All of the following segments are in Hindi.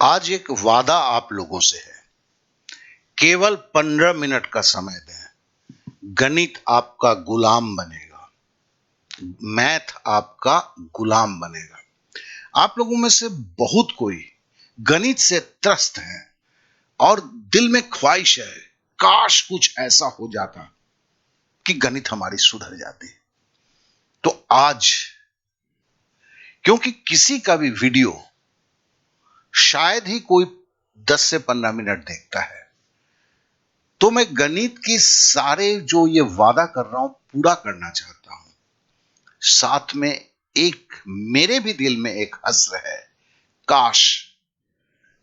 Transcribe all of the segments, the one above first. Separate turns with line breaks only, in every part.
आज एक वादा आप लोगों से है। केवल 15 मिनट का समय दें। गणित आपका गुलाम बनेगा। मैथ आपका गुलाम बनेगा। आप लोगों में से बहुत कोई गणित से त्रस्त हैं और दिल में ख्वाहिश है, काश कुछ ऐसा हो जाता कि गणित हमारी सुधर जाती। तो आज क्योंकि किसी का भी वीडियो शायद ही कोई 10 से 15 मिनट देखता है, तो मैं गणित की सारे जो ये वादा कर रहा हूं पूरा करना चाहता हूं। साथ में एक मेरे भी दिल में एक हसर है, काश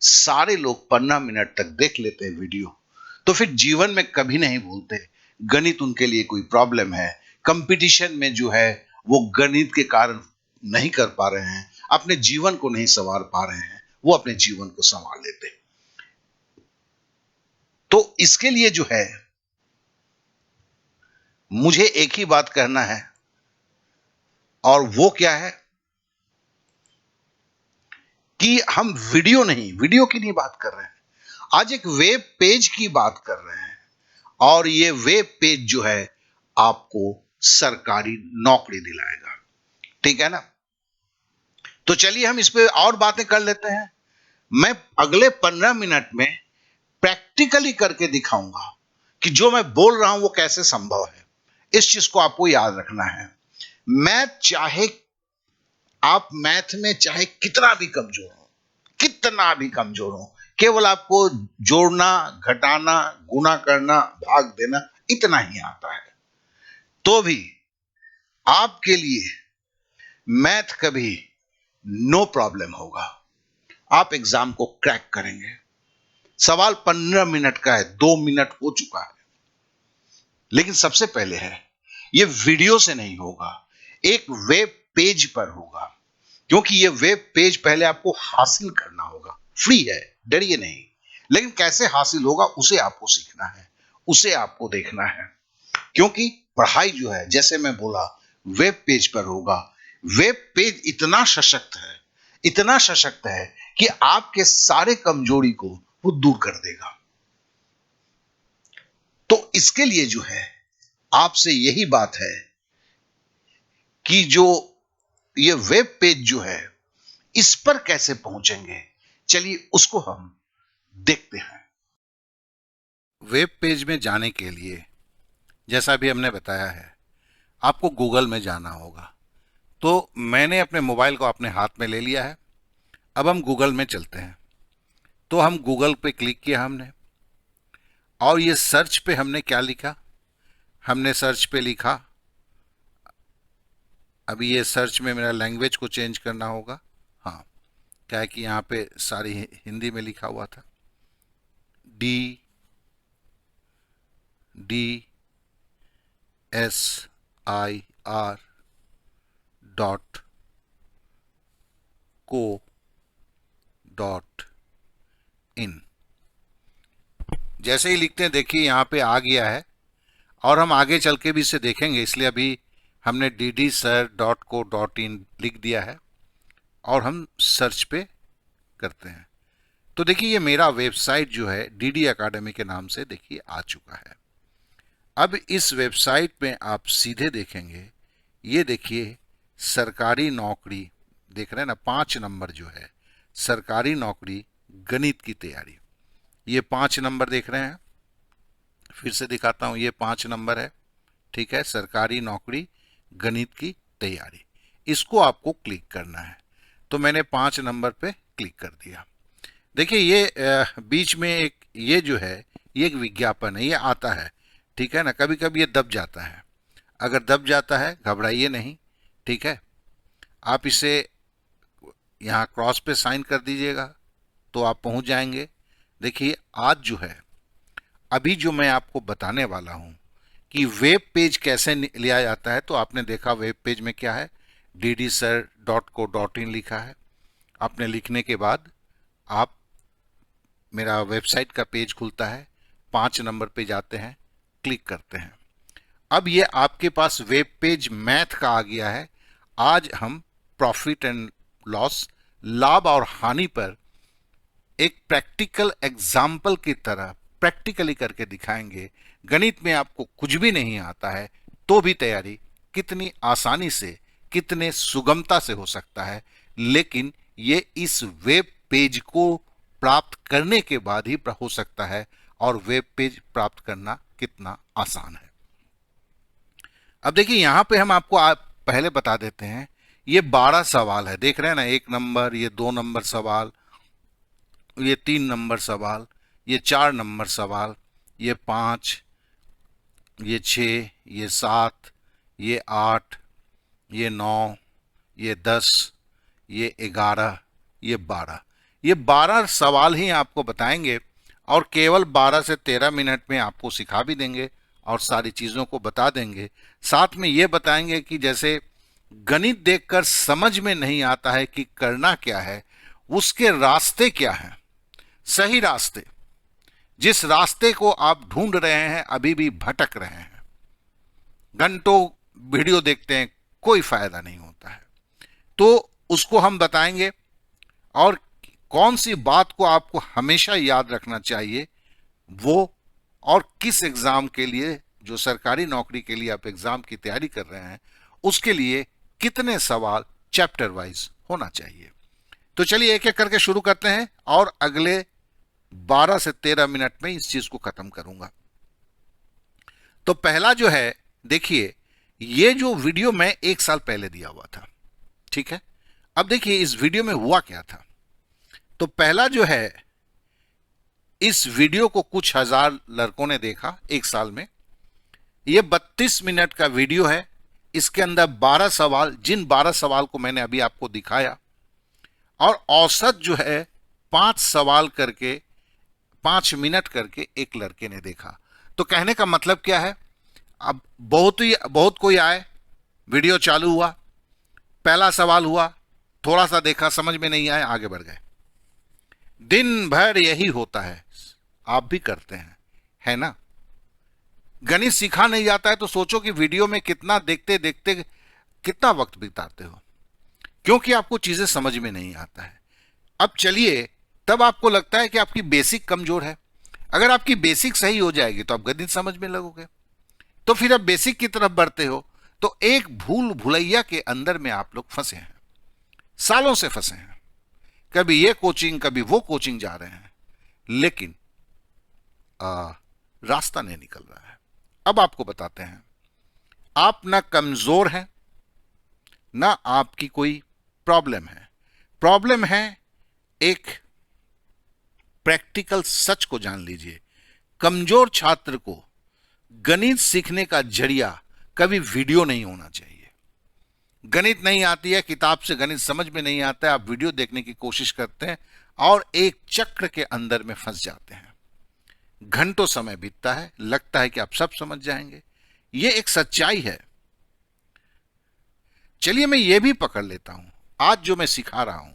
सारे लोग 15 मिनट तक देख लेते वीडियो, तो फिर जीवन में कभी नहीं भूलते गणित उनके लिए कोई प्रॉब्लम है। कंपटीशन में जो है वो गणित के कारण नहीं कर पा रहे हैं, अपने जीवन को नहीं संवार पा रहे हैं, वो अपने जीवन को संवार लेते। तो इसके लिए जो है मुझे एक ही बात कहना है, और वो क्या है कि हम वीडियो की नहीं बात कर रहे हैं, आज एक वेब पेज की बात कर रहे हैं। और ये वेब पेज जो है आपको सरकारी नौकरी दिलाएगा। ठीक है ना? तो चलिए हम इस पे और बातें कर लेते हैं। मैं अगले 15 मिनट में प्रैक्टिकली करके दिखाऊंगा कि जो मैं बोल रहा हूं वो कैसे संभव है। इस चीज को आपको याद रखना है। आप मैथ में चाहे कितना भी कमजोर हो, केवल आपको जोड़ना, घटाना, गुणा करना, भाग देना इतना ही आता है, तो भी आपके लिए मैथ कभी नो प्रॉब्लम होगा। आप एग्जाम को क्रैक करेंगे। सवाल 15 मिनट का है, 2 मिनट हो चुका है। लेकिन सबसे पहले है, यह वीडियो से नहीं होगा, एक वेब पेज पर होगा। क्योंकि यह वेब पेज पहले आपको हासिल करना होगा। फ्री है, डरिए नहीं। लेकिन कैसे हासिल होगा उसे आपको सीखना है, उसे आपको देखना है। क्योंकि पढ़ाई जो है, जैसे मैं बोला, वेब पेज पर होगा। वेब पेज इतना सशक्त है कि आपके सारे कमजोरी को वो दूर कर देगा। तो इसके लिए जो है आपसे यही बात है कि जो ये वेब पेज जो है इस पर कैसे पहुंचेंगे, चलिए उसको हम देखते हैं। वेब पेज में जाने के लिए, जैसा भी हमने बताया है, आपको गूगल में जाना होगा। तो मैंने अपने मोबाइल को अपने हाथ में ले लिया है। अब हम गूगल में चलते हैं। तो हम गूगल पे क्लिक किया हमने, और ये सर्च पे हमने क्या लिखा, हमने सर्च पे लिखा, अभी ये सर्च में मेरा लैंग्वेज को चेंज करना होगा। हाँ, क्या है कि यहाँ पे सारी हिंदी में लिखा हुआ था। DDSIR.co.in जैसे ही लिखते हैं, देखिए यहाँ पे आ गया है। और हम आगे चल के भी इसे देखेंगे, इसलिए अभी हमने DDSIR.co.in लिख दिया है और हम सर्च पे करते हैं। तो देखिए ये मेरा वेबसाइट जो है DD अकेडमी के नाम से देखिए आ चुका है। अब इस वेबसाइट में आप सीधे देखेंगे, ये देखिए सरकारी नौकरी देख रहे हैं ना, 5 नंबर जो है सरकारी नौकरी गणित की तैयारी, ये 5 नंबर देख रहे हैं। फिर से दिखाता हूं, ये 5 नंबर है। ठीक है, सरकारी नौकरी गणित की तैयारी, इसको आपको क्लिक करना है। तो मैंने 5 नंबर पे क्लिक कर दिया। देखिए ये बीच में एक ये जो है ये एक विज्ञापन है, ये आता है। ठीक है ना, कभी कभी ये दब जाता है। अगर दब जाता है घबराइए नहीं। ठीक है, आप इसे यहाँ क्रॉस पे साइन कर दीजिएगा तो आप पहुंच जाएंगे। देखिए आज जो है, अभी जो मैं आपको बताने वाला हूं कि वेब पेज कैसे लिया जाता है, तो आपने देखा वेब पेज में क्या है, DDSIR.co.in लिखा है। आपने लिखने के बाद आप मेरा वेबसाइट का पेज खुलता है, 5 नंबर पे जाते हैं, क्लिक करते हैं। अब ये आपके पास वेब पेज मैथ का आ गया है। आज हम प्रॉफिट एंड लॉस, लाभ और हानि पर एक प्रैक्टिकल एग्जाम्पल की तरह प्रैक्टिकली करके दिखाएंगे। गणित में आपको कुछ भी नहीं आता है तो भी तैयारी कितनी आसानी से, कितने सुगमता से हो सकता है, लेकिन ये इस वेब पेज को प्राप्त करने के बाद ही हो सकता है। और वेब पेज प्राप्त करना कितना आसान है। अब देखिए यहां पे हम आपको पहले बता देते हैं, ये 12 सवाल है, देख रहे हैं ना, 1 नंबर, ये 2 नंबर सवाल, ये 3 नंबर सवाल, ये 4 नंबर सवाल, ये 5, ये 6, ये 7, ये 8, ये 9, ये 10, ये 11, ये 12। ये 12 सवाल ही आपको बताएंगे और केवल 12 से 13 मिनट में आपको सिखा भी देंगे और सारी चीज़ों को बता देंगे। साथ में ये बताएंगे कि जैसे गणित देखकर समझ में नहीं आता है कि करना क्या है, उसके रास्ते क्या हैं, सही रास्ते, जिस रास्ते को आप ढूंढ रहे हैं अभी भी भटक रहे हैं, घंटों वीडियो देखते हैं, कोई फायदा नहीं होता है, तो उसको हम बताएंगे। और कौन सी बात को आपको हमेशा याद रखना चाहिए वो, और किस एग्जाम के लिए, जो सरकारी नौकरी के लिए आप एग्जाम की तैयारी कर रहे हैं, उसके लिए कितने सवाल चैप्टर वाइज होना चाहिए। तो चलिए एक एक करके शुरू करते हैं और अगले 12 से 13 मिनट में इस चीज को खत्म करूंगा। तो पहला जो है, देखिए ये जो वीडियो मैं 1 साल पहले दिया हुआ था, ठीक है। अब देखिए इस वीडियो में हुआ क्या था। तो पहला जो है, इस वीडियो को कुछ हजार लड़कों ने देखा 1 साल में। यह 32 मिनट का वीडियो है। इसके अंदर 12 सवाल, जिन 12 सवाल को मैंने अभी आपको दिखाया, और औसत जो है 5 सवाल करके 5 मिनट करके एक लड़के ने देखा। तो कहने का मतलब क्या है, अब बहुत कोई आए, वीडियो चालू हुआ, पहला सवाल हुआ, थोड़ा सा देखा, समझ में नहीं आया, आगे बढ़ गए। दिन भर यही होता है, आप भी करते हैं, है ना। गणित सीखा नहीं जाता है तो सोचो कि वीडियो में कितना देखते देखते कितना वक्त बिताते हो, क्योंकि आपको चीजें समझ में नहीं आता है। अब चलिए, तब आपको लगता है कि आपकी बेसिक कमजोर है। अगर आपकी बेसिक सही हो जाएगी तो आप गणित समझ में लगोगे। तो फिर अब बेसिक की तरफ बढ़ते हो तो एक भूल भुलैया के अंदर में आप लोग फंसे हैं, सालों से फंसे हैं। कभी ये कोचिंग, कभी वो कोचिंग जा रहे हैं, लेकिन रास्ता नहीं निकल रहा है। अब आपको बताते हैं, आप ना कमजोर हैं, ना आपकी कोई प्रॉब्लम है। प्रॉब्लम है एक प्रैक्टिकल सच को जान लीजिए। कमजोर छात्र को गणित सीखने का जरिया कभी वीडियो नहीं होना चाहिए। गणित नहीं आती है, किताब से गणित समझ में नहीं आता है, आप वीडियो देखने की कोशिश करते हैं और एक चक्र के अंदर में फंस जाते हैं। घंटों समय बीतता है, लगता है कि आप सब समझ जाएंगे। यह एक सच्चाई है। चलिए मैं यह भी पकड़ लेता हूं, आज जो मैं सिखा रहा हूं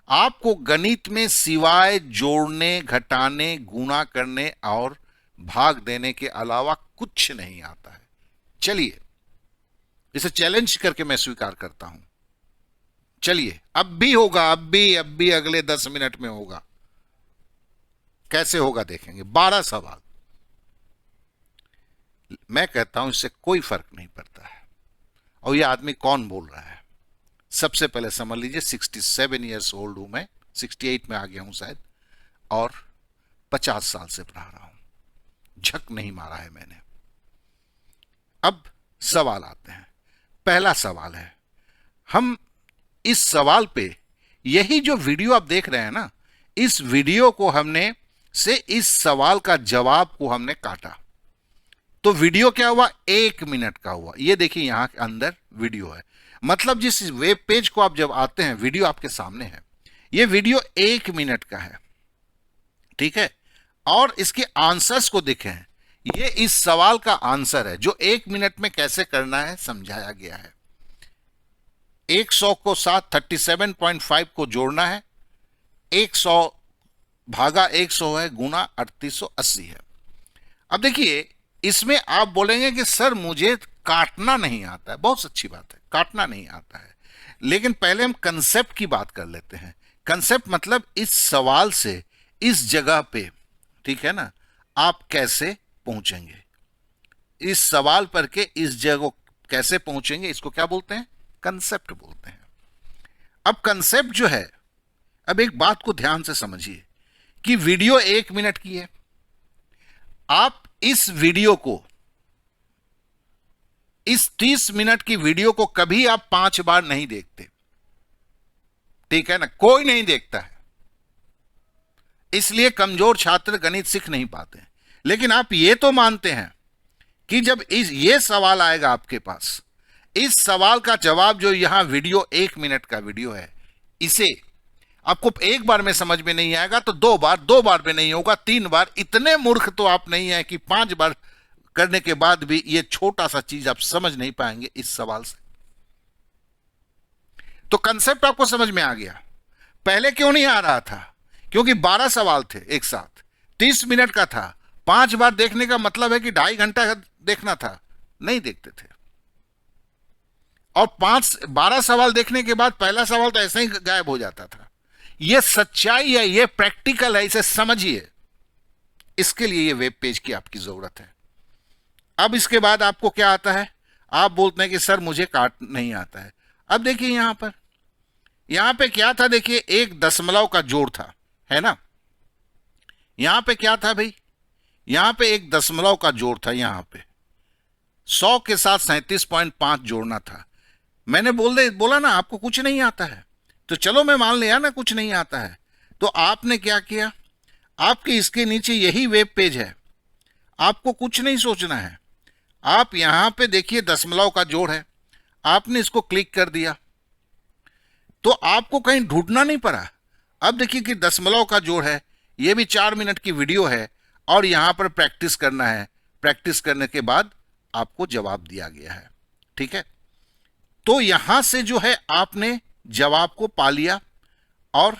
आपको, गणित में सिवाय जोड़ने, घटाने, गुणा करने और भाग देने के अलावा कुछ नहीं आता है। चलिए इसे चैलेंज करके मैं स्वीकार करता हूं। चलिए अब भी होगा, अब भी अगले 10 मिनट में होगा। कैसे होगा देखेंगे। 12 सवाल, मैं कहता हूं इससे कोई फर्क नहीं पड़ता है। और यह आदमी कौन बोल रहा है, सबसे पहले समझ लीजिए। 67 ईयर्स ओल्ड हूं मैं, 68 में आ गया हूं शायद, और 50 साल से पढ़ा रहा हूं। झक नहीं मारा है मैंने। अब सवाल आते हैं। पहला सवाल है, हम इस सवाल पे, यही जो वीडियो आप देख रहे हैं ना, इस वीडियो को हमने से इस सवाल का जवाब को हमने काटा। तो वीडियो क्या हुआ, 1 मिनट का हुआ। ये देखिए यहां के अंदर वीडियो है, मतलब जिस वेब पेज को आप जब आते हैं, वीडियो आपके सामने है। ये वीडियो 1 मिनट का है, ठीक है। और इसके आंसर्स को देखें, ये इस सवाल का आंसर है जो 1 मिनट में कैसे करना है समझाया गया है। 100 को साथ 37.5 को जोड़ना है, 100 भागा 100 है, गुना 3880 है। अब देखिए इसमें आप बोलेंगे कि सर मुझे काटना नहीं आता है। बहुत अच्छी बात है, काटना नहीं आता है, लेकिन पहले हम कंसेप्ट की बात कर लेते हैं। कंसेप्ट मतलब इस सवाल से इस जगह पे, ठीक है ना, आप कैसे पहुंचेंगे, इस सवाल पर के इस जगह कैसे पहुंचेंगे, इसको क्या बोलते हैं, कंसेप्ट बोलते हैं। अब कंसेप्ट जो है, अब एक बात को ध्यान से समझिए कि वीडियो 1 मिनट की है। आप इस वीडियो को, इस 30 मिनट की वीडियो को कभी आप 5 बार नहीं देखते, ठीक है ना, कोई नहीं देखता है, इसलिए कमजोर छात्र गणित सीख नहीं पाते। लेकिन आप ये तो मानते हैं कि जब ये सवाल आएगा आपके पास, इस सवाल का जवाब जो यहां वीडियो 1 मिनट का वीडियो है, इसे आपको एक बार में समझ में नहीं आएगा तो 2 बार, 2 बार में नहीं होगा 3 बार। इतने मूर्ख तो आप नहीं है कि 5 बार करने के बाद भी ये छोटा सा चीज आप समझ नहीं पाएंगे इस सवाल से। तो कंसेप्ट आपको समझ में आ गया। पहले क्यों नहीं आ रहा था? क्योंकि 12 सवाल थे एक साथ, 30 मिनट का था। 5 बार देखने का मतलब है कि 2.5 घंटा देखना था, नहीं देखते थे। और 12 सवाल देखने के बाद पहला सवाल तो ऐसे ही गायब हो जाता था। यह सच्चाई है, यह प्रैक्टिकल है, इसे समझिए। इसके लिए यह वेब पेज की आपकी जरूरत है। अब इसके बाद आपको क्या आता है? आप बोलते हैं कि सर मुझे काट नहीं आता है। अब देखिए यहां पे क्या था, देखिए एक दशमलव का जोड़ था, है ना। यहां पे क्या था भाई? यहां पे एक दशमलव का जोड़ था, यहां पे 100 के साथ 37.5 जोड़ना था। मैंने बोला ना आपको कुछ नहीं आता है, तो चलो मैं मान लिया ना कुछ नहीं आता है। तो आपने क्या किया, आपके इसके नीचे यही वेब पेज है, आपको कुछ नहीं सोचना है। आप यहां पे देखिए दशमलव का जोड़ है, आपने इसको क्लिक कर दिया तो आपको कहीं ढूंढना नहीं पड़ा। अब देखिए कि दशमलव का जोड़ है, यह भी 4 मिनट की वीडियो है और यहां पर प्रैक्टिस करना है। प्रैक्टिस करने के बाद आपको जवाब दिया गया है, ठीक है। तो यहां से जो है आपने जवाब को पा लिया और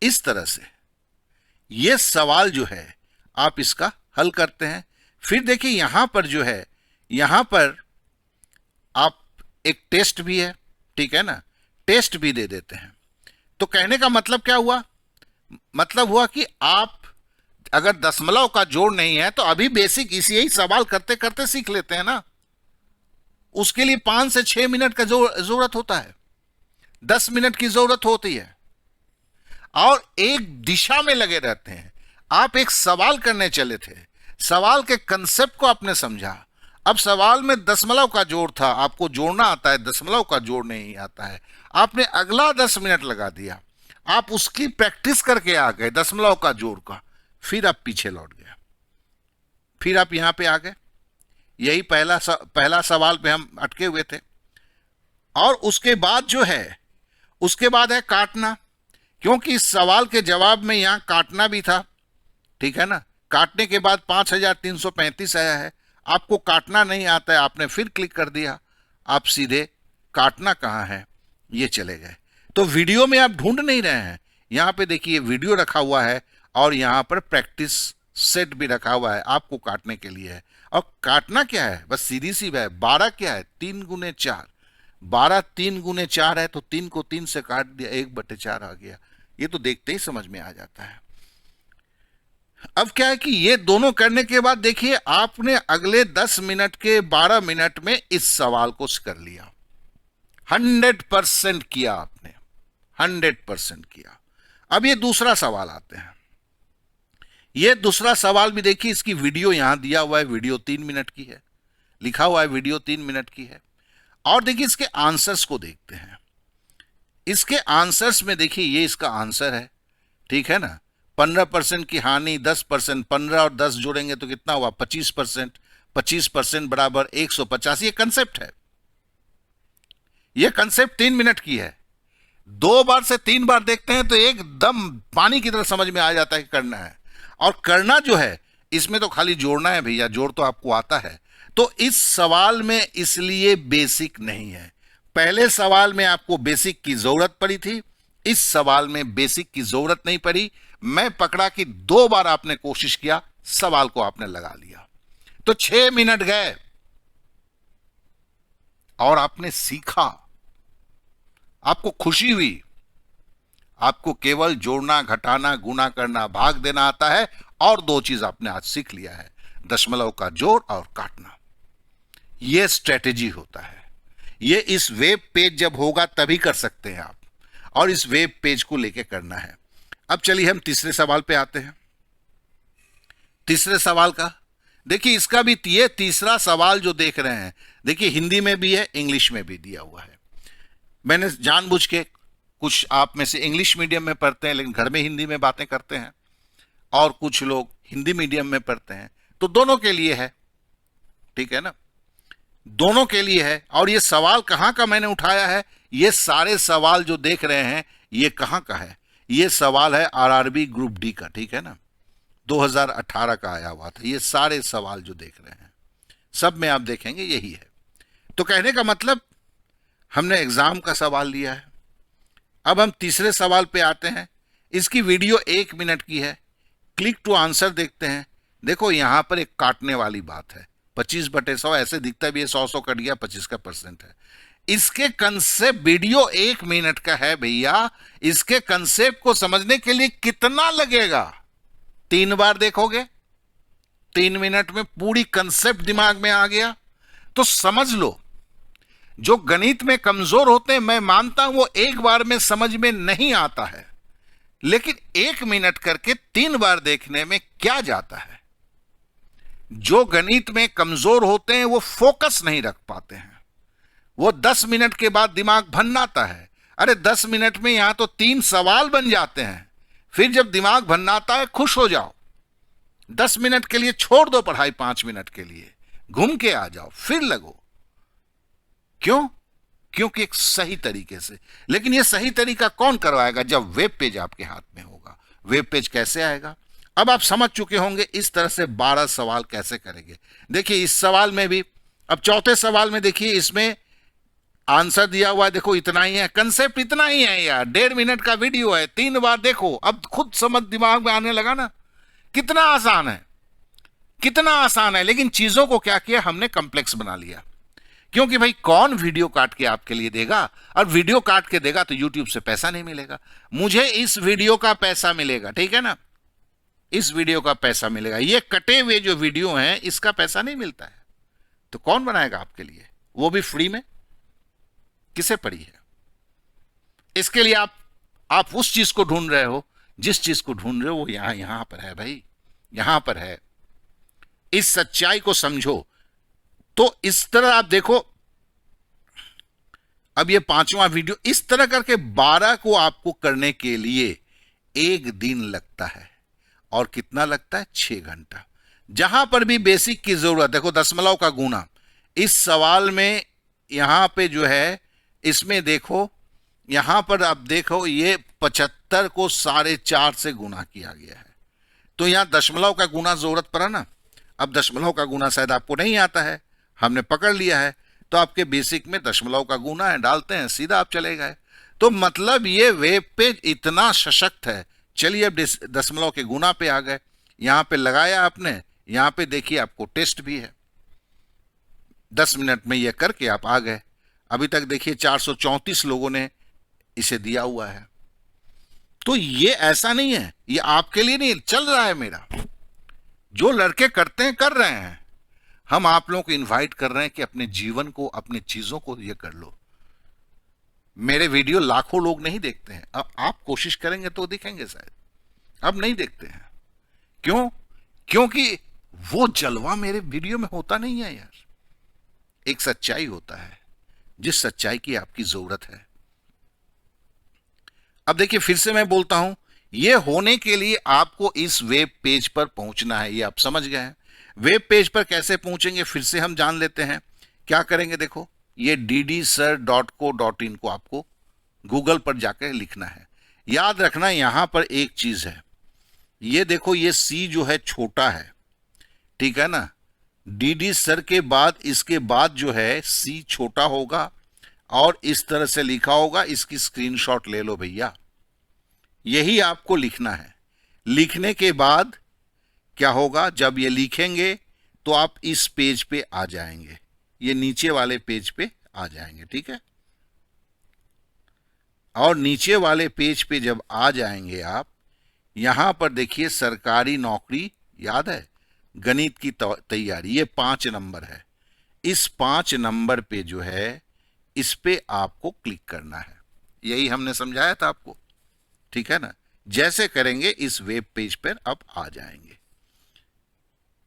इस तरह से यह सवाल जो है आप इसका हल करते हैं। फिर देखिए यहां पर जो है, यहां पर आप एक टेस्ट भी है, ठीक है ना, टेस्ट भी दे देते हैं। तो कहने का मतलब क्या हुआ? मतलब हुआ कि आप अगर दशमलव का जोड़ नहीं है तो अभी बेसिक इसी यही सवाल करते करते सीख लेते हैं ना। उसके लिए 5 से 6 मिनट का जरूरत होता है, 10 मिनट की जरूरत होती है, और एक दिशा में लगे रहते हैं। आप एक सवाल करने चले थे, सवाल के कंसेप्ट को आपने समझा। अब सवाल में दशमलव का जोड़ था, आपको जोड़ना आता है, दशमलव का जोड़ नहीं आता है। आपने अगला 10 मिनट लगा दिया, आप उसकी प्रैक्टिस करके आ गए दशमलव का जोड़ का। फिर आप पीछे लौट गए, फिर आप यहां पे आ गए। यही पहला सवाल पे हम अटके हुए थे। और उसके बाद जो है, उसके बाद है काटना, क्योंकि इस सवाल के जवाब में यहां काटना भी था, ठीक है ना। काटने के बाद 5335 आया है, आपको काटना नहीं आता है, आपने फिर क्लिक कर दिया, आप सीधे काटना कहां है ये चले गए। तो वीडियो में आप ढूंढ नहीं रहे हैं, यहां पे देखिए वीडियो रखा हुआ है और यहां पर प्रैक्टिस सेट भी रखा हुआ है, आपको काटने के लिए है। और काटना क्या है, बस सीधी सी है। 12 क्या है, 3 गुने 4, 12 3 गुने 4 है, तो 3 को 3 से काट दिया, 1/4 आ गया। ये तो देखते ही समझ में आ जाता है। अब क्या है कि ये दोनों करने के बाद देखिए आपने अगले 10 मिनट के 12 मिनट में इस सवाल को कर लिया। 100% किया आपने, 100% किया। अब ये दूसरा सवाल आते हैं। ये दूसरा सवाल भी देखिए, इसकी वीडियो यहां दिया हुआ है, वीडियो 3 मिनट की है, लिखा हुआ है वीडियो 3 मिनट की है। और देखिए इसके आंसर्स को देखते हैं। इसके आंसर्स में देखिए ये इसका आंसर है, ठीक है ना। 15% की हानि, 10%, 15 और 10 जोड़ेंगे तो कितना हुआ, 25%। 25% बराबर 150। ये कंसेप्ट है, ये कंसेप्ट 3 मिनट की है। 2 बार से 3 बार देखते हैं तो एकदम पानी की तरह समझ में आ जाता है कि करना है। और करना जो है इसमें तो खाली जोड़ना है भैया, जोड़ तो आपको आता है। तो इस सवाल में इसलिए बेसिक नहीं है। पहले सवाल में आपको बेसिक की जरूरत पड़ी थी, इस सवाल में बेसिक की जरूरत नहीं पड़ी। मैं पकड़ा कि 2 बार आपने कोशिश किया, सवाल को आपने लगा लिया, तो 6 मिनट गए और आपने सीखा, आपको खुशी हुई, आपको केवल जोड़ना, घटाना, गुना करना, भाग देना आता है, और 2 चीज आपने आज सीख लिया है, दशमलव का जोड़ और काटना। यह स्ट्रेटेजी होता है। ये इस वेब पेज जब होगा तभी कर सकते हैं आप, और इस वेब पेज को लेके करना है। अब चलिए हम तीसरे सवाल पे आते हैं। तीसरे सवाल का देखिए, इसका भी ये तीसरा सवाल जो देख रहे हैं, देखिए हिंदी में भी है, इंग्लिश में भी दिया हुआ है। मैंने जानबूझ के, कुछ आप में से इंग्लिश मीडियम में पढ़ते हैं लेकिन घर में हिंदी में बातें करते हैं, और कुछ लोग हिंदी मीडियम में पढ़ते हैं, तो दोनों के लिए है, ठीक है ना, दोनों के लिए है। और ये सवाल कहां का मैंने उठाया है, ये सारे सवाल जो देख रहे हैं ये कहां का है, ये सवाल है आरआरबी ग्रुप डी का, ठीक है ना, 2018 का आया हुआ था। ये सारे सवाल जो देख रहे हैं सब में आप देखेंगे यही है। तो कहने का मतलब, हमने एग्जाम का सवाल लिया है। अब हम तीसरे सवाल पे आते हैं। इसकी वीडियो 1 मिनट की है। क्लिक टू आंसर देखते हैं। देखो यहां पर एक काटने वाली बात है, 25/100 ऐसे दिखता भी है, 100 कट गया, 25 का % है। इसके कंसेप्ट, वीडियो 1 मिनट का है भैया, इसके कंसेप्ट को समझने के लिए कितना लगेगा? 3 बार देखोगे, 3 मिनट में पूरी कंसेप्ट दिमाग में आ गया। तो समझ लो, जो गणित में कमजोर होते हैं, मैं मानता हूं वो 1 बार में समझ में नहीं आता है, लेकिन 1 मिनट करके 3 बार देखने में क्या जाता है। जो गणित में कमजोर होते हैं वो फोकस नहीं रख पाते हैं, वो 10 मिनट के बाद दिमाग भन्नाता है। अरे 10 मिनट में यहां तो 3 सवाल बन जाते हैं, फिर जब दिमाग भन्नाता है खुश हो जाओ, 10 मिनट के लिए छोड़ दो पढ़ाई, 5 मिनट के लिए घूम के आ जाओ, फिर लगो। क्यों? क्योंकि एक सही तरीके से। लेकिन यह सही तरीका कौन करवाएगा? जब वेब पेज आपके हाथ में होगा। वेब पेज कैसे आएगा? अब आप समझ चुके होंगे इस तरह से 12 सवाल कैसे करेंगे। देखिए इस सवाल में भी, अब चौथे सवाल में देखिए, इसमें आंसर दिया हुआ है, देखो इतना ही है, कंसेप्ट इतना ही है यार, 1.5 मिनट का वीडियो है, 3 बार देखो, अब खुद समझ दिमाग में आने लगा ना। कितना आसान है, कितना आसान है। लेकिन चीजों को क्या किया हमने, कॉम्प्लेक्स बना लिया। क्योंकि भाई कौन वीडियो काट के आपके लिए देगा, और वीडियो काट के देगा तो यूट्यूब से पैसा नहीं मिलेगा। मुझे इस वीडियो का पैसा मिलेगा, ठीक है ना, इस वीडियो का पैसा मिलेगा। ये कटे हुए जो वीडियो हैं इसका पैसा नहीं मिलता है, तो कौन बनाएगा आपके लिए, वो भी फ्री में? किसे पड़ी है? इसके लिए आप उस चीज को ढूंढ रहे हो, जिस चीज को ढूंढ रहे हो वो यहां पर है भाई, यहां पर है। इस सच्चाई को समझो। तो इस तरह आप देखो, अब ये 5वां वीडियो, इस तरह करके 12 को आपको करने के लिए 1 दिन लगता है। और कितना लगता है? 6 घंटा। जहां पर भी बेसिक की जरूरत, देखो दशमलव का गुना, इस सवाल में यहां पे जो है, इसमें देखो, यहां पर आप देखो, ये 75 को 4.5 से गुना किया गया है। तो यहां दशमलव का गुना जरूरत पड़ा ना। अब दशमलव का गुना शायद आपको नहीं आता है, हमने पकड़ लिया है, तो आपके बेसिक में दशमलव का गुना है, डालते हैं, सीधा आप चले गए। तो मतलब ये वेब पेज इतना सशक्त है। चलिए अब दशमलव के गुना पे आ गए, यहां पे लगाया आपने, यहां पे देखिए आपको टेस्ट भी है। 10 मिनट में ये करके आप आ गए। अभी तक देखिए 434 लोगों ने इसे दिया हुआ है। तो ये ऐसा नहीं है, ये आपके लिए नहीं चल रहा है मेरा, जो लड़के करते हैं कर रहे हैं। हम आप लोगों को इनवाइट कर रहे हैं कि अपने जीवन को, अपने चीजों को ये कर लो। मेरे वीडियो लाखों लोग नहीं देखते हैं, अब आप कोशिश करेंगे तो दिखेंगे शायद, अब नहीं देखते हैं। क्यों? क्योंकि वो जलवा मेरे वीडियो में होता नहीं है यार। एक सच्चाई होता है, जिस सच्चाई की आपकी जरूरत है। अब देखिए फिर से मैं बोलता हूं, यह होने के लिए आपको इस वेब पेज पर पहुंचना है, ये आप समझ गए हैं। वेब पेज पर कैसे पहुंचेंगे फिर से हम जान लेते हैं। क्या करेंगे, देखो ये ddsir.co.in को आपको गूगल पर जाकर लिखना है। याद रखना यहां पर एक चीज है, ये देखो ये सी जो है छोटा है, ठीक है ना। डीडी सर के बाद इसके बाद जो है सी छोटा होगा और इस तरह से लिखा होगा। इसकी स्क्रीनशॉट ले लो भैया, यही आपको लिखना है। लिखने के बाद क्या होगा, जब ये लिखेंगे तो आप इस पेज पे आ जाएंगे, ये नीचे वाले पेज पे आ जाएंगे, ठीक है। और नीचे वाले पेज पे जब आ जाएंगे आप, यहां पर देखिए सरकारी नौकरी, याद है, गणित की तैयारी, ये 5 नंबर है। इस 5 नंबर पे जो है, इस पे आपको क्लिक करना है। यही हमने समझाया था आपको, ठीक है ना। जैसे करेंगे इस वेब पेज पर आप आ जाएंगे।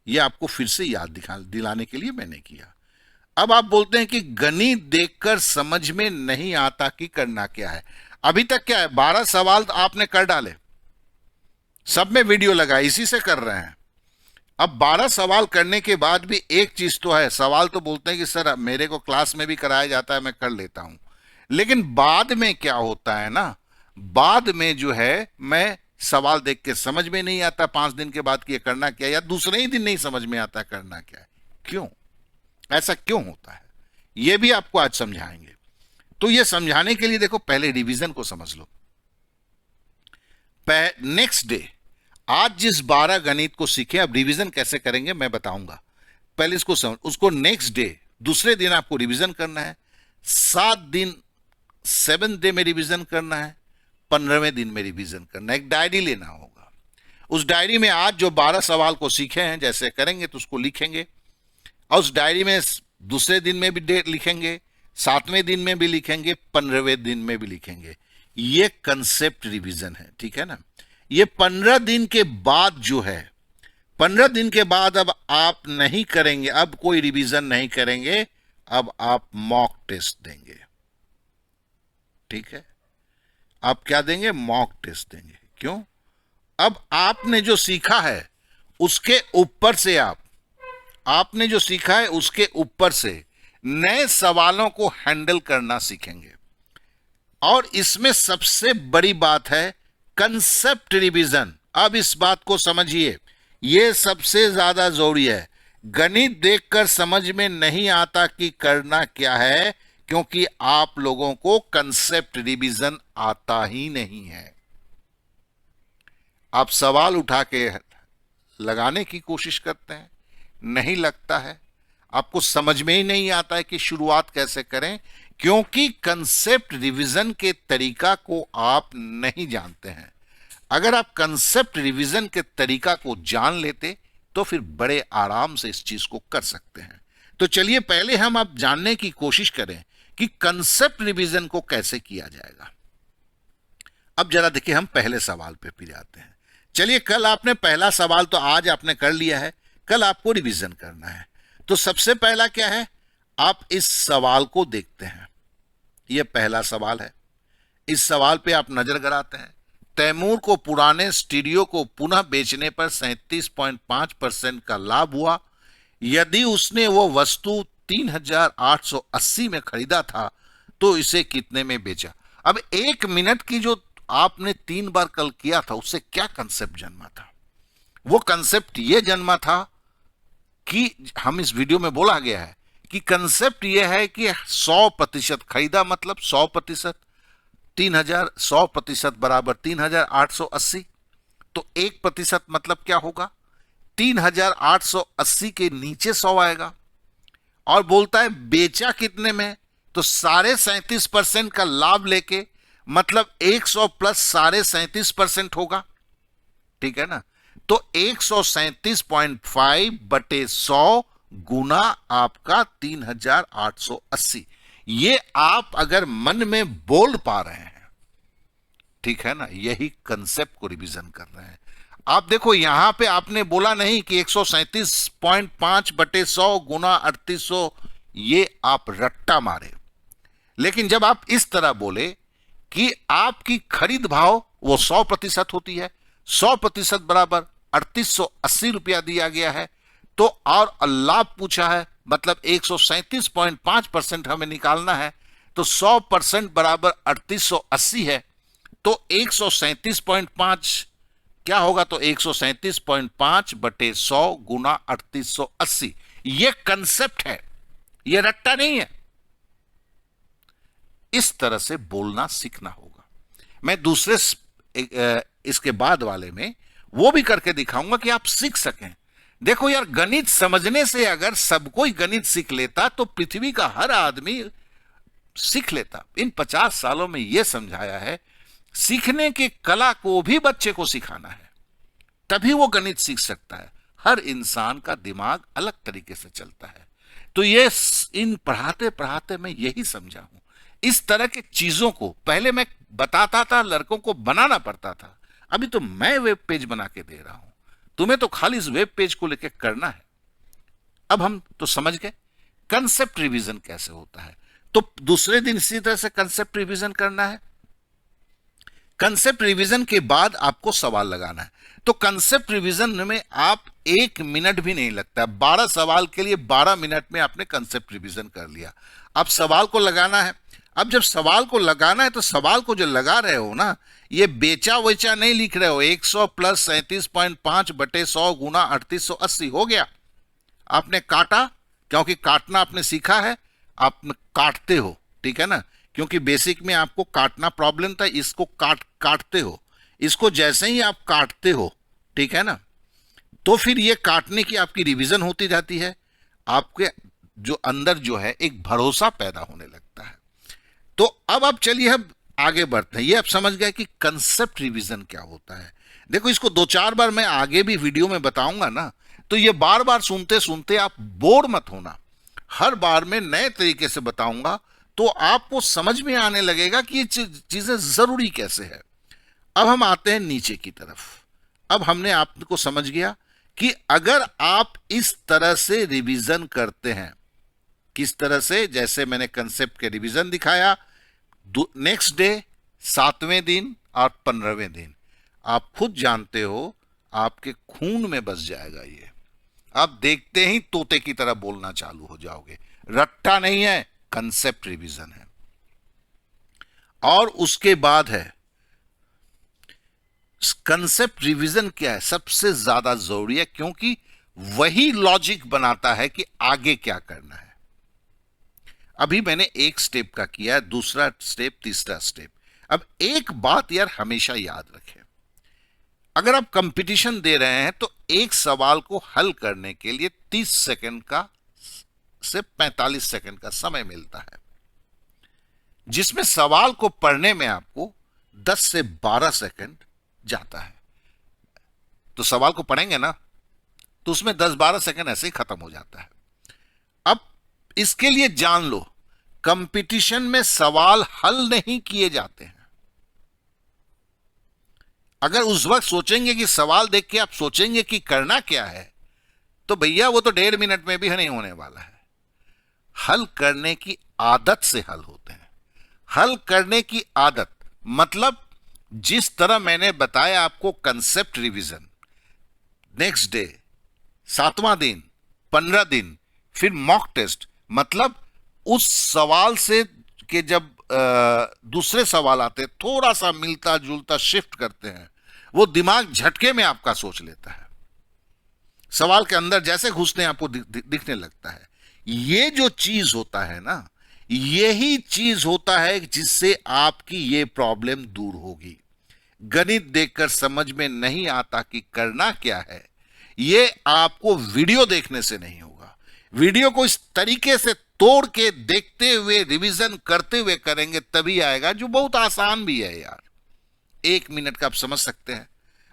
ये आपको फिर से याद दिलाने के लिए मैंने किया। अब आप बोलते हैं कि गणित देखकर समझ में नहीं आता कि करना क्या है। अभी तक क्या है, 12 सवाल तो आपने कर डाले, सब में वीडियो लगा, इसी से कर रहे हैं। अब 12 सवाल करने के बाद भी एक चीज तो है, सवाल तो बोलते हैं कि सर मेरे को क्लास में भी कराया जाता है, मैं कर लेता हूं, लेकिन बाद में क्या होता है ना, बाद में जो है मैं सवाल देख के समझ में नहीं आता 5 दिन के बाद कि ये करना क्या है, या दूसरे ही दिन नहीं समझ में आता करना क्या है। क्यों, ऐसा क्यों होता है, ये भी आपको आज समझाएंगे। तो ये समझाने के लिए देखो, पहले रिवीजन को समझ लो। नेक्स्ट डे, आज जिस 12 गणित को सीखे, अब रिवीजन कैसे करेंगे मैं बताऊंगा, पहले इसको समझ। उसको नेक्स्ट डे, दूसरे दिन आपको रिवीजन करना है। 7 दिन, 7th डे में रिवीजन करना है, 15वें दिन में रिवीजन करना है। एक डायरी लेना होगा, उस डायरी में आज जो 12 सवाल को सीखे हैं, जैसे करेंगे तो उसको लिखेंगे, और उस डायरी में दूसरे दिन में भी डेट लिखेंगे, 7वें दिन में भी लिखेंगे, 15वें दिन में भी लिखेंगे। ये कंसेप्ट रिवीजन है, ठीक है ना। ये 15 दिन के बाद जो है, 15 दिन के बाद अब आप नहीं करेंगे, अब कोई रिवीजन नहीं करेंगे, अब आप मॉक टेस्ट देंगे, ठीक है। आप क्या देंगे, मॉक टेस्ट देंगे। क्यों, अब आपने जो सीखा है उसके ऊपर से आपने जो सीखा है उसके ऊपर से नए सवालों को हैंडल करना सीखेंगे। और इसमें सबसे बड़ी बात है कंसेप्ट रिवीजन। अब इस बात को समझिए, यह सबसे ज्यादा जरूरी है। गणित देखकर समझ में नहीं आता कि करना क्या है, क्योंकि आप लोगों को कंसेप्ट रिवीजन आता ही नहीं है। आप सवाल उठा के लगाने की कोशिश करते हैं, नहीं लगता है, आपको समझ में ही नहीं आता है कि शुरुआत कैसे करें, क्योंकि कंसेप्ट रिवीजन के तरीका को आप नहीं जानते हैं। अगर आप कंसेप्ट रिवीजन के तरीका को जान लेते तो फिर बड़े आराम से इस चीज को कर सकते हैं। तो चलिए पहले हम अब जानने की कोशिश करें कि कंसेप्ट रिवीजन को कैसे किया जाएगा। अब जरा देखिए, हम पहले सवाल पे फिर आते हैं। चलिए, कल आपने पहला सवाल तो आज आपने कर लिया है, कल आपको रिवीजन करना है। तो सबसे पहला क्या है, आप इस सवाल को देखते हैं। यह पहला सवाल है। इस सवाल पे आप नजर गड़ाते हैं। तैमूर को पुराने स्टूडियो को पुनः बेचने पर 37.5% का लाभ हुआ। यदि उसने वो वस्तु 3,880 में खरीदा था तो इसे कितने में बेचा। अब 1 मिनट की जो आपने 3 बार कल किया था, उससे क्या कंसेप्ट जन्मा था? वो कंसेप्ट ये जन्मा था कि हम इस वीडियो में बोला गया है कि कंसेप्ट यह है कि 100% खरीदा मतलब 100%, 100% बराबर 3,880। तो 1% मतलब क्या होगा, 3,880 के नीचे 100 आएगा। और बोलता है बेचा कितने में, तो 37.5% का लाभ लेके, मतलब 100 प्लस 37.5% होगा, ठीक है ना। तो 137.5 बटे 100 गुना आपका 3,880। ये आप अगर मन में बोल पा रहे हैं, ठीक है ना, यही कंसेप्ट को रिवीजन कर रहे हैं। आप देखो यहां पे आपने बोला नहीं कि 137.5 बटे 100 गुना 3800, ये आप रट्टा मारे। लेकिन जब आप इस तरह बोले कि आपकी खरीद भाव वो 100% होती है, 100% बराबर 3880 रुपया दिया गया है, तो और लाभ पूछा है, मतलब 137.5% हमें निकालना है, तो 100% बराबर 3880 है, तो 137.5 क्या होगा, तो 137.5 बटे 100 गुना 3880। यह कंसेप्ट है, यह रट्टा नहीं है। इस तरह से बोलना सीखना होगा। मैं दूसरे इसके बाद वाले में वो भी करके दिखाऊंगा कि आप सीख सकें। देखो यार, गणित समझने से अगर सब कोई गणित सीख लेता तो पृथ्वी का हर आदमी सीख लेता। इन 50 सालों में यह समझाया है, सीखने की कला को भी बच्चे को सिखाना है, तभी वो गणित सीख सकता है। हर इंसान का दिमाग अलग तरीके से चलता है। तो ये इन पढ़ाते पढ़ाते मैं यही समझा हूं। इस तरह के चीजों को पहले मैं बताता था, लड़कों को बनाना पड़ता था, अभी तो मैं वेब पेज बना के दे रहा हूं, तुम्हें तो खाली इस वेब पेज को लेकर करना है। अब हम तो समझ गए कंसेप्ट रिवीजन कैसे होता है। तो दूसरे दिन इसी तरह से कंसेप्ट रिवीजन करना है। कंसेप्ट रिवीजन के बाद आपको सवाल लगाना है। तो कंसेप्ट रिवीजन में आप 1 मिनट भी नहीं लगता, 12 सवाल के लिए 12 मिनट में आपने कंसेप्ट रिवीजन कर लिया। अब सवाल को लगाना है। अब जब सवाल को लगाना है तो सवाल को जो लगा रहे हो ना, ये बेचा वेचा नहीं लिख रहे हो। 100 प्लस 37.5 बटे 100 गुना 3880 हो गया। आपने काटा, क्योंकि काटना आपने सीखा है, आप काटते हो, ठीक है ना, क्योंकि बेसिक में आपको काटना प्रॉब्लम था, इसको काटते हो। इसको जैसे ही आप काटते हो, ठीक है ना, तो फिर ये काटने की आपकी रिवीजन होती जाती है। आपके जो अंदर जो है एक भरोसा पैदा होने लगता है। तो अब आप चलिए हम आगे बढ़ते हैं। ये आप समझ गए कि कंसेप्ट रिवीजन क्या होता है। देखो, इसको 2-4 बार मैं आगे भी वीडियो में बताऊंगा ना, तो ये बार बार सुनते सुनते आप बोर मत होना। हर बार मैं नए तरीके से बताऊंगा तो आपको समझ में आने लगेगा कि ये चीजें जरूरी कैसे है। अब हम आते हैं नीचे की तरफ। अब हमने आपको समझ गया कि अगर आप इस तरह से रिवीजन करते हैं, किस तरह से, जैसे मैंने कंसेप्ट के रिवीजन दिखाया, नेक्स्ट डे, 7वें दिन और 15वें दिन, आप खुद जानते हो आपके खून में बस जाएगा ये। आप देखते ही तोते की तरह बोलना चालू हो जाओगे। रट्टा नहीं है, कंसेप्ट रिवीजन है। और उसके बाद है कंसेप्ट रिवीजन। क्या है, सबसे ज्यादा जरूरी है, क्योंकि वही लॉजिक बनाता है कि आगे क्या करना है। अभी मैंने एक स्टेप का किया है, दूसरा स्टेप, तीसरा स्टेप। अब एक बात यार हमेशा याद रखें, अगर आप कंपटीशन दे रहे हैं तो एक सवाल को हल करने के लिए 30 सेकंड का से 45 सेकंड का समय मिलता है, जिसमें सवाल को पढ़ने में आपको 10 से 12 सेकंड जाता है। तो सवाल को पढ़ेंगे ना, तो उसमें 10-12 सेकंड ऐसे ही खत्म हो जाता है। अब इसके लिए जान लो, कंपटीशन में सवाल हल नहीं किए जाते हैं। अगर उस वक्त सोचेंगे कि सवाल देख के आप सोचेंगे कि करना क्या है, तो भैया वो तो 1.5 मिनट में भी नहीं होने वाला है। हल करने की आदत से हल होते हैं। हल करने की आदत मतलब जिस तरह मैंने बताया आपको, कंसेप्ट रिवीजन, नेक्स्ट डे, 7वां दिन, 15 दिन, फिर मॉक टेस्ट, मतलब उस सवाल से कि जब दूसरे सवाल आते, थोड़ा सा मिलता जुलता शिफ्ट करते हैं, वो दिमाग झटके में आपका सोच लेता है। सवाल के अंदर जैसे घुसने आपको दिखने लगता है। ये जो चीज होता है ना, यही चीज होता है जिससे आपकी ये प्रॉब्लम दूर होगी। गणित देखकर समझ में नहीं आता कि करना क्या है, ये आपको वीडियो देखने से नहीं होगा। वीडियो को इस तरीके से तोड़ के देखते हुए, रिवीजन करते हुए करेंगे, तभी आएगा, जो बहुत आसान भी है यार। 1 मिनट का आप समझ सकते हैं।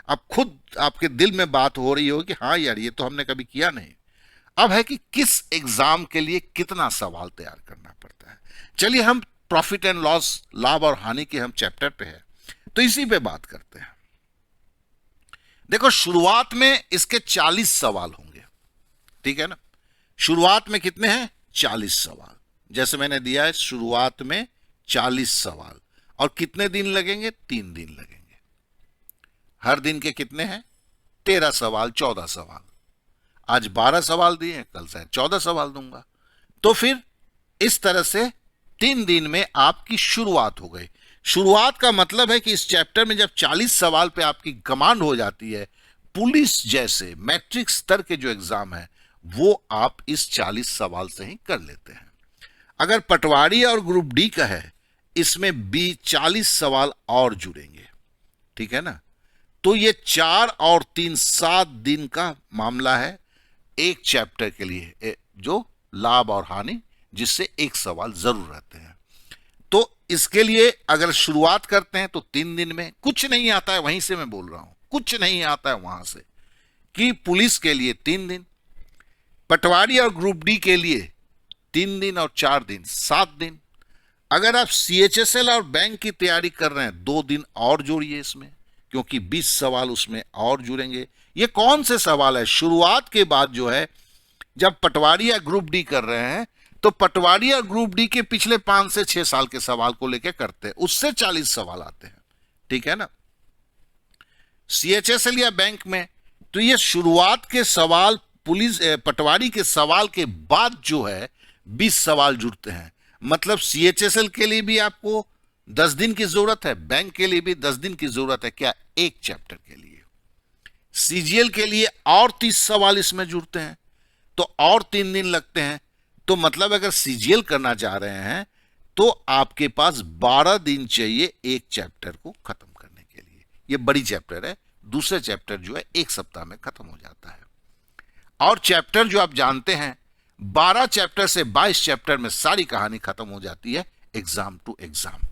अब खुद आपके दिल में बात हो रही हो कि हाँ यार, ये तो हमने कभी किया नहीं। अब है कि किस एग्जाम के लिए कितना सवाल तैयार करना पड़ता है। चलिए हम प्रॉफिट एंड लॉस, लाभ और हानि के हम चैप्टर पे है, तो इसी पे बात करते हैं। देखो, शुरुआत में इसके 40 सवाल होंगे, ठीक है ना। शुरुआत में कितने हैं? 40 सवाल। जैसे मैंने दिया है, शुरुआत में 40 सवाल। और कितने दिन लगेंगे? 3 दिन लगेंगे। हर दिन के कितने हैं? 13 सवाल, 14 सवाल। आज 12 सवाल दिए, कल से 14 सवाल दूंगा। तो फिर इस तरह से 3 दिन में आपकी शुरुआत हो गई। शुरुआत का मतलब है कि इस चैप्टर में जब 40 सवाल पे आपकी कमांड हो जाती है, पुलिस जैसे मैट्रिक स्तर के जो एग्जाम है, वो आप इस 40 सवाल से ही कर लेते हैं। अगर पटवारी और ग्रुप डी का है, इसमें 40 सवाल और जुड़ेंगे, ठीक है ना। तो ये 4 और 3 7 दिन का मामला है एक चैप्टर के लिए, जो लाभ और हानि, जिससे एक सवाल जरूर रहते हैं। इसके लिए अगर शुरुआत करते हैं तो 3 दिन में, कुछ नहीं आता है, वहीं से मैं बोल रहा हूं, कुछ नहीं आता है वहां से, कि पुलिस के लिए 3 दिन, पटवारी और ग्रुप डी के लिए 3 दिन और 4 दिन 7 दिन। अगर आप सीएचएसएल और बैंक की तैयारी कर रहे हैं 2 दिन और जोड़िए इसमें, क्योंकि 20 सवाल उसमें और जुड़ेंगे। ये कौन से सवाल है? शुरुआत के बाद जो है, जब पटवारी या ग्रुप डी कर रहे हैं तो पटवारी या ग्रुप डी के पिछले 5 से 6 साल के सवाल को लेकर करते हैं, उससे 40 सवाल आते हैं, ठीक है ना। सीएचएसएल या बैंक में तो ये शुरुआत के सवाल, पुलिस पटवारी के सवाल के बाद जो है 20 सवाल जुड़ते हैं। मतलब सीएचएसएल के लिए भी आपको 10 दिन की जरूरत है, बैंक के लिए भी 10 दिन की जरूरत है, क्या? एक चैप्टर के लिए। सीजीएल के लिए और 30 सवाल इसमें जुड़ते हैं, तो और 3 दिन लगते हैं। तो मतलब अगर सीजीएल करना चाह रहे हैं तो आपके पास 12 दिन चाहिए एक चैप्टर को खत्म करने के लिए। ये बड़ी चैप्टर है, दूसरे चैप्टर जो है 1 सप्ताह में खत्म हो जाता है। और चैप्टर जो आप जानते हैं, 12 चैप्टर से 22 चैप्टर में सारी कहानी खत्म हो जाती है, एग्जाम टू एग्जाम।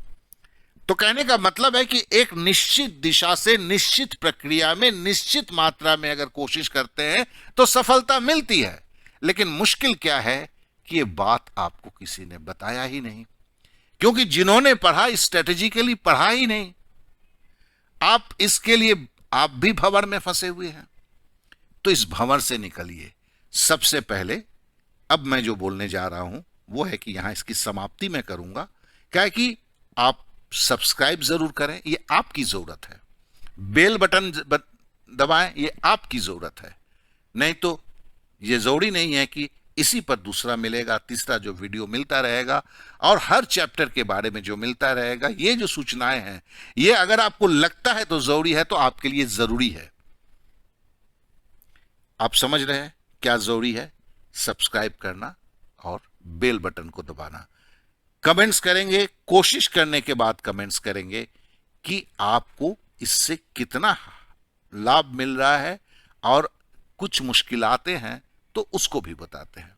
तो कहने का मतलब है कि एक निश्चित दिशा से, निश्चित प्रक्रिया में, निश्चित मात्रा में अगर कोशिश करते हैं तो सफलता मिलती है। लेकिन मुश्किल क्या है कि ये बात आपको किसी ने बताया ही नहीं, क्योंकि जिन्होंने पढ़ा स्ट्रेटेजिकली पढ़ा ही नहीं। आप इसके लिए आप भी भंवर में फंसे हुए हैं, तो इस भंवर से निकलिए। सबसे पहले अब मैं जो बोलने जा रहा हूं वो है कि यहां इसकी समाप्ति मैं करूंगा, क्या है कि आप सब्सक्राइब जरूर करें, ये आपकी जरूरत है। बेल बटन दबाएं, ये आपकी जरूरत है। नहीं तो ये जरूरी नहीं है कि इसी पर दूसरा मिलेगा, तीसरा जो वीडियो मिलता रहेगा, और हर चैप्टर के बारे में जो मिलता रहेगा। ये जो सूचनाएं हैं, ये अगर आपको लगता है तो जरूरी है, तो आपके लिए जरूरी है। आप समझ रहे हैं क्या जरूरी है? सब्सक्राइब करना और बेल बटन को दबाना। कमेंट्स करेंगे, कोशिश करने के बाद कमेंट्स करेंगे कि आपको इससे कितना लाभ मिल रहा है, और कुछ मुश्किलातें हैं तो उसको भी बताते हैं।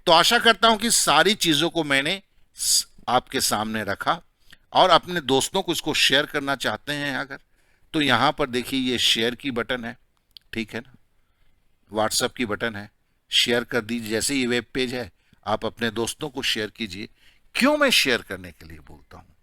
तो आशा करता हूं कि सारी चीजों को मैंने आपके सामने रखा, और अपने दोस्तों को इसको शेयर करना चाहते हैं अगर, तो यहां पर देखिए ये शेयर की बटन है, ठीक है ना, व्हाट्सएप की बटन है, शेयर कर दीजिए। जैसे ये वेब पेज है, आप अपने दोस्तों को शेयर कीजिए। क्यों मैं शेयर करने के लिए बोलता हूं?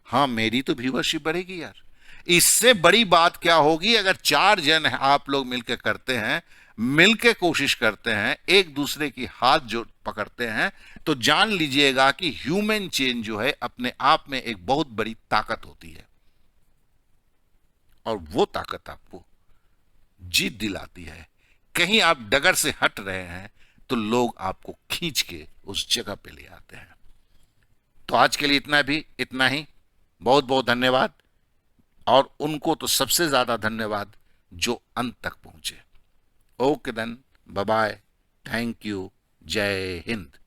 हाँ, मेरी तो व्यूअरशिप बढ़ेगी यार। इससे बड़ी बात क्या होगी अगर 4 जन आप लोग मिलकर करते हैं, मिलकर कोशिश करते हैं, एक दूसरे की हाथ जो पकड़ते हैं, तो जान लीजिएगा कि ह्यूमन चेंज जो है अपने आप में एक बहुत बड़ी ताकत होती है, और वो ताकत आपको जीत दिलाती है। कहीं आप डगर से हट रहे हैं तो लोग आपको खींच के उस जगह पे ले आते हैं। तो आज के लिए इतना ही। बहुत बहुत धन्यवाद, और उनको तो सबसे ज्यादा धन्यवाद जो अंत तक पहुंचे। Okay then, bye bye, thank you, जय हिंद।